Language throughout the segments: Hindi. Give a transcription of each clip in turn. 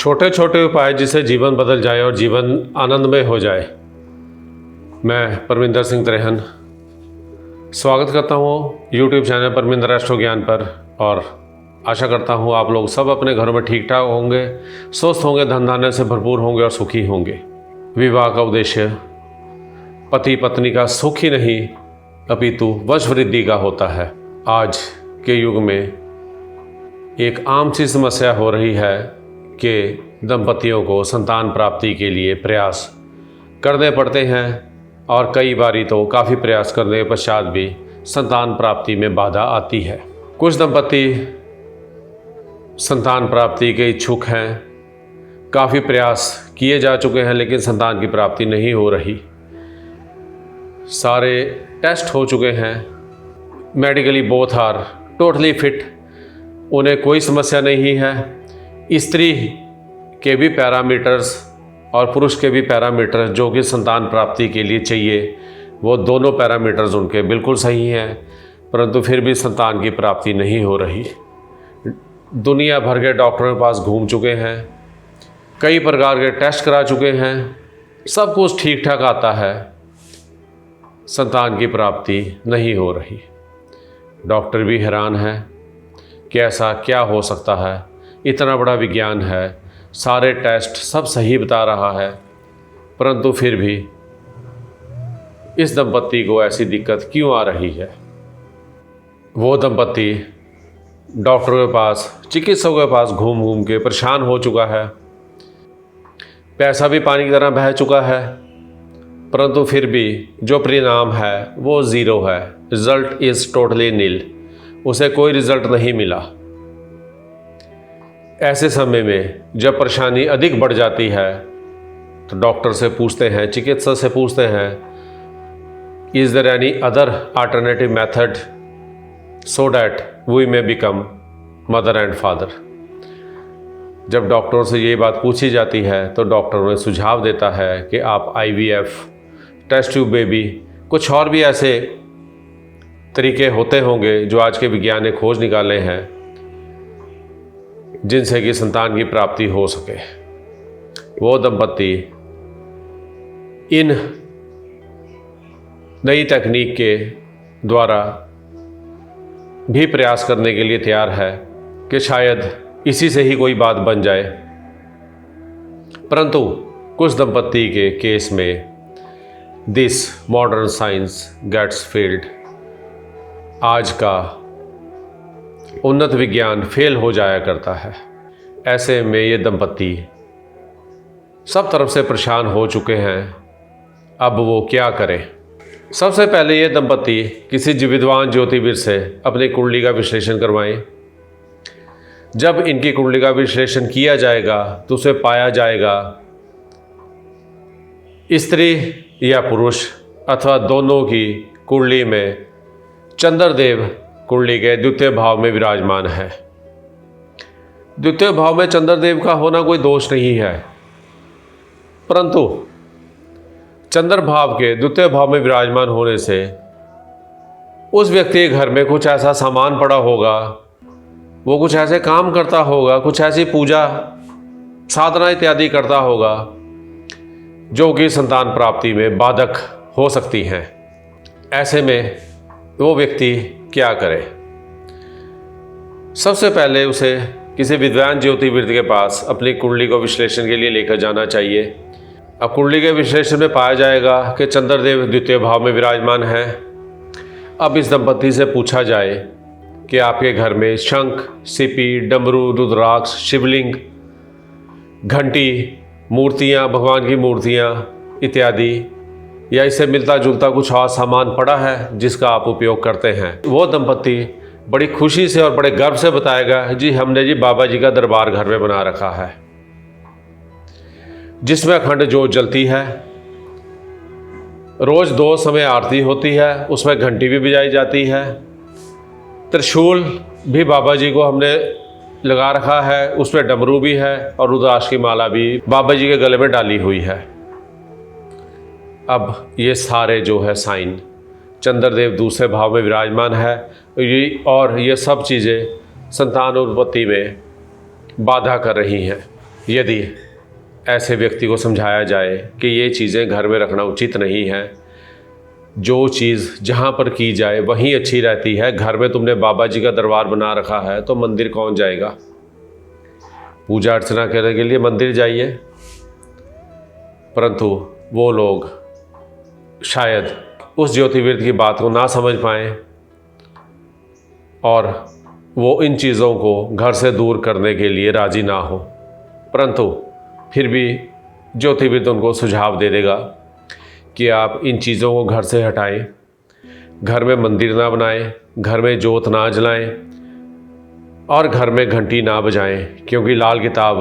छोटे छोटे उपाय जिससे जीवन बदल जाए और जीवन आनंदमय हो जाए। मैं परमिंदर सिंह त्रेहन स्वागत करता हूँ YouTube चैनल परमिंदर एस्ट्रो ज्ञान पर और आशा करता हूँ आप लोग सब अपने घरों में ठीक ठाक होंगे, स्वस्थ होंगे, धन धान्य से भरपूर होंगे और सुखी होंगे। विवाह का उद्देश्य पति पत्नी का सुख ही नहीं अपितु वंश वृद्धि का होता है। आज के युग में एक आम सी समस्या हो रही है कि दंपतियों को संतान प्राप्ति के लिए प्रयास करने पड़ते हैं और कई बारी तो काफ़ी प्रयास करने के पश्चात भी संतान प्राप्ति में बाधा आती है। कुछ दंपति संतान प्राप्ति के इच्छुक हैं, काफ़ी प्रयास किए जा चुके हैं लेकिन संतान की प्राप्ति नहीं हो रही। सारे टेस्ट हो चुके हैं, medically both are totally fit, उन्हें कोई समस्या नहीं है। स्त्री के भी पैरामीटर्स और पुरुष के भी पैरामीटर जो कि संतान प्राप्ति के लिए चाहिए वो दोनों पैरामीटर्स उनके बिल्कुल सही हैं, परंतु फिर भी संतान की प्राप्ति नहीं हो रही। दुनिया भर के डॉक्टरों के पास घूम चुके हैं, कई प्रकार के टेस्ट करा चुके हैं, सब कुछ ठीक ठाक आता है, संतान की प्राप्ति नहीं हो रही। डॉक्टर भी हैरान है कि ऐसा क्या हो सकता है। इतना बड़ा विज्ञान है, सारे टेस्ट सब सही बता रहा है, परंतु फिर भी इस दंपति को ऐसी दिक्कत क्यों आ रही है। वो दंपति डॉक्टरों के पास, चिकित्सकों के पास घूम घूम के परेशान हो चुका है, पैसा भी पानी की तरह बह चुका है, परंतु फिर भी जो परिणाम है वो ज़ीरो है। रिज़ल्ट इज़ टोटली नील, उसे कोई रिज़ल्ट नहीं मिला। ऐसे समय में जब परेशानी अधिक बढ़ जाती है तो डॉक्टर से पूछते हैं, चिकित्सक से पूछते हैं, is there any other alternative method so that we may become mother and father. जब डॉक्टरों से ये बात पूछी जाती है तो डॉक्टर उन्हें सुझाव देता है कि आप IVF, टेस्ट ट्यूब बेबी, कुछ और भी ऐसे तरीके होते होंगे जो आज के विज्ञान ने खोज निकाले हैं जिनसे कि संतान की प्राप्ति हो सके। वो दंपति इन नई तकनीक के द्वारा भी प्रयास करने के लिए तैयार है कि शायद इसी से ही कोई बात बन जाए, परंतु कुछ दंपति के केस में this modern science gets failed. आज का उन्नत विज्ञान फेल हो जाया करता है। ऐसे में ये दंपति सब तरफ से परेशान हो चुके हैं, अब वो क्या करें। सबसे पहले ये दंपति किसी विद्वान ज्योतिर्विद से अपनी कुंडली का विश्लेषण करवाएं। जब इनकी कुंडली का विश्लेषण किया जाएगा तो उसे पाया जाएगा स्त्री या पुरुष अथवा दोनों की कुंडली में चंद्रदेव कुंडली के द्वितीय भाव में विराजमान है। द्वितीय भाव में चंद्रदेव का होना कोई दोष नहीं है, परंतु चंद्र भाव के द्वितीय भाव में विराजमान होने से उस व्यक्ति के घर में कुछ ऐसा सामान पड़ा होगा, वो कुछ ऐसे काम करता होगा, कुछ ऐसी पूजा साधना इत्यादि करता होगा जो कि संतान प्राप्ति में बाधक हो सकती हैं। ऐसे में वो व्यक्ति क्या करे। सबसे पहले उसे किसी विद्वान ज्योतिर्विद के पास अपनी कुंडली को विश्लेषण के लिए लेकर जाना चाहिए। अब कुंडली के विश्लेषण में पाया जाएगा कि चंद्रदेव द्वितीय भाव में विराजमान है। अब इस दंपति से पूछा जाए कि आपके घर में शंख, सीपी, डमरू, रुद्राक्ष, शिवलिंग, घंटी, मूर्तियाँ, भगवान की मूर्तियाँ इत्यादि या इससे मिलता जुलता कुछ और सामान पड़ा है जिसका आप उपयोग करते हैं। वो दंपति बड़ी खुशी से और बड़े गर्व से बताएगा, जी हमने जी बाबा जी का दरबार घर में बना रखा है जिसमें अखंड ज्योत जलती है, रोज 2 समय आरती होती है, उसमें घंटी भी बजाई जाती है, त्रिशूल भी बाबा जी को हमने लगा रखा है, उसमें डमरू भी है और रुद्राक्ष की माला भी बाबा जी के गले में डाली हुई है। अब ये सारे जो है साइन, चंद्रदेव दूसरे भाव में विराजमान है और ये सब चीज़ें संतान उत्पत्ति में बाधा कर रही हैं। यदि ऐसे व्यक्ति को समझाया जाए कि ये चीज़ें घर में रखना उचित नहीं है, जो चीज़ जहाँ पर की जाए वहीं अच्छी रहती है, घर में तुमने बाबा जी का दरबार बना रखा है तो मंदिर कौन जाएगा? पूजा अर्चना करने के लिए मंदिर जाइए। परंतु वो लोग शायद उस ज्योतिर्विद की बात को ना समझ पाएँ और वो इन चीज़ों को घर से दूर करने के लिए राज़ी ना हो, परंतु फिर भी ज्योतिर्विद उनको सुझाव दे देगा कि आप इन चीज़ों को घर से हटाएं, घर में मंदिर ना बनाएं, घर में जोत ना जलाएं और घर में घंटी ना बजाएं, क्योंकि लाल किताब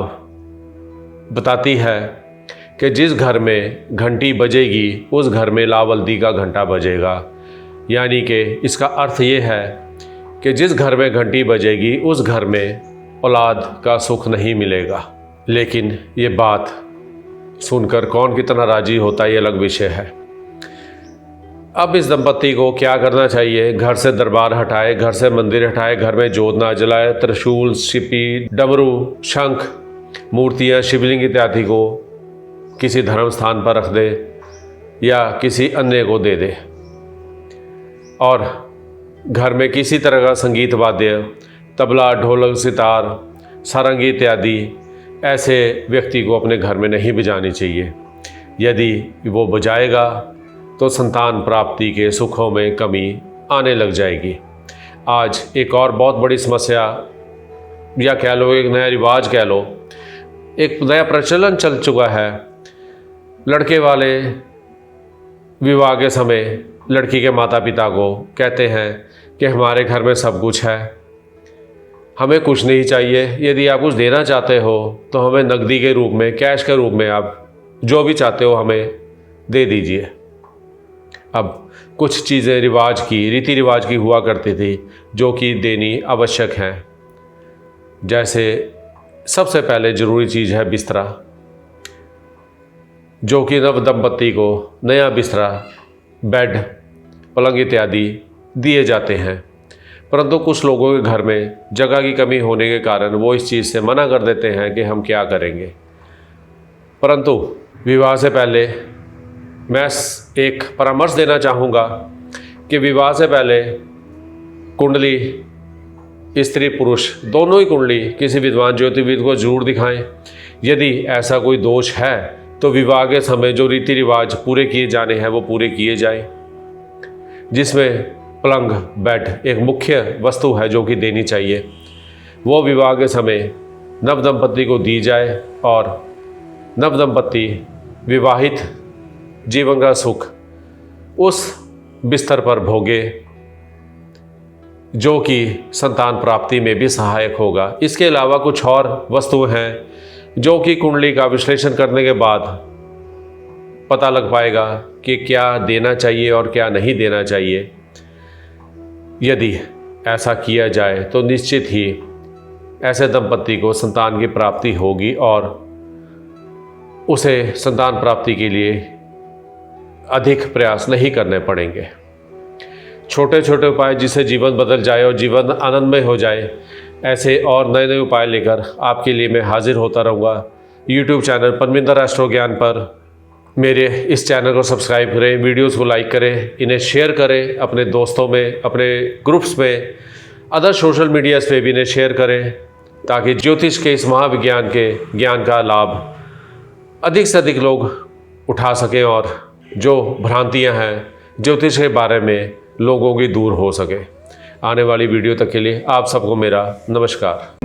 बताती है कि जिस घर में घंटी बजेगी उस घर में लावल्दी का घंटा बजेगा। यानी कि इसका अर्थ ये है कि जिस घर में घंटी बजेगी उस घर में औलाद का सुख नहीं मिलेगा। लेकिन ये बात सुनकर कौन कितना राजी होता है ये अलग विषय है। अब इस दंपत्ति को क्या करना चाहिए? घर से दरबार हटाए, घर से मंदिर हटाए, घर में जोत ना जलाए, त्रिशूल, सिपी, डमरू, शंख, मूर्तियाँ, शिवलिंग इत्यादि को किसी धर्म स्थान पर रख दे या किसी अन्य को दे दे और घर में किसी तरह का संगीत वाद्य, तबला, ढोलक, सितार, सारंगी इत्यादि ऐसे व्यक्ति को अपने घर में नहीं बजानी चाहिए। यदि वो बजाएगा तो संतान प्राप्ति के सुखों में कमी आने लग जाएगी। आज एक और बहुत बड़ी समस्या या कह लो एक नया रिवाज कह लो, एक नया प्रचलन चल चुका है। लड़के वाले विवाह के समय लड़की के माता पिता को कहते हैं कि हमारे घर में सब कुछ है, हमें कुछ नहीं चाहिए, यदि आप कुछ देना चाहते हो तो हमें नकदी के रूप में, कैश के रूप में आप जो भी चाहते हो हमें दे दीजिए। अब कुछ चीज़ें रिवाज की, रीति रिवाज की हुआ करती थी जो कि देनी आवश्यक हैं। जैसे सबसे पहले ज़रूरी चीज़ है बिस्तरा, जो कि नव दंपत्ति को नया बिस्तरा, बेड, पलंग इत्यादि दिए जाते हैं। परंतु कुछ लोगों के घर में जगह की कमी होने के कारण वो इस चीज़ से मना कर देते हैं कि हम क्या करेंगे। परंतु विवाह से पहले मैं एक परामर्श देना चाहूँगा कि विवाह से पहले कुंडली, स्त्री पुरुष दोनों ही कुंडली किसी विद्वान ज्योतिर्विद को जरूर दिखाएं। यदि ऐसा कोई दोष है तो विवाह के समय जो रीति रिवाज पूरे किए जाने हैं वो पूरे किए जाएं, जिसमें पलंग, बेड एक मुख्य वस्तु है जो कि देनी चाहिए। वो विवाह के समय नव दंपत्ति को दी जाए और नव दंपत्ति विवाहित जीवन का सुख उस बिस्तर पर भोगे जो कि संतान प्राप्ति में भी सहायक होगा। इसके अलावा कुछ और वस्तुएं हैं जो कि कुंडली का विश्लेषण करने के बाद पता लग पाएगा कि क्या देना चाहिए और क्या नहीं देना चाहिए। यदि ऐसा किया जाए तो निश्चित ही ऐसे दंपत्ति को संतान की प्राप्ति होगी और उसे संतान प्राप्ति के लिए अधिक प्रयास नहीं करने पड़ेंगे। छोटे छोटे उपाय जिससे जीवन बदल जाए और जीवन आनंदमय हो जाए, ऐसे और नए नए उपाय लेकर आपके लिए मैं हाजिर होता रहूँगा यूट्यूब चैनल परमिंदर एस्ट्रो ज्ञान पर। मेरे इस चैनल को सब्सक्राइब करें, वीडियोस को लाइक करें, इन्हें शेयर करें अपने दोस्तों में, अपने ग्रुप्स में, अदर सोशल मीडियाज़ पे भी इन्हें शेयर करें ताकि ज्योतिष के इस महाविज्ञान के ज्ञान का लाभ अधिक से अधिक लोग उठा सकें और जो भ्रांतियां हैं ज्योतिष के बारे में लोगों की दूर हो सके। आने वाली वीडियो तक के लिए आप सबको मेरा नमस्कार।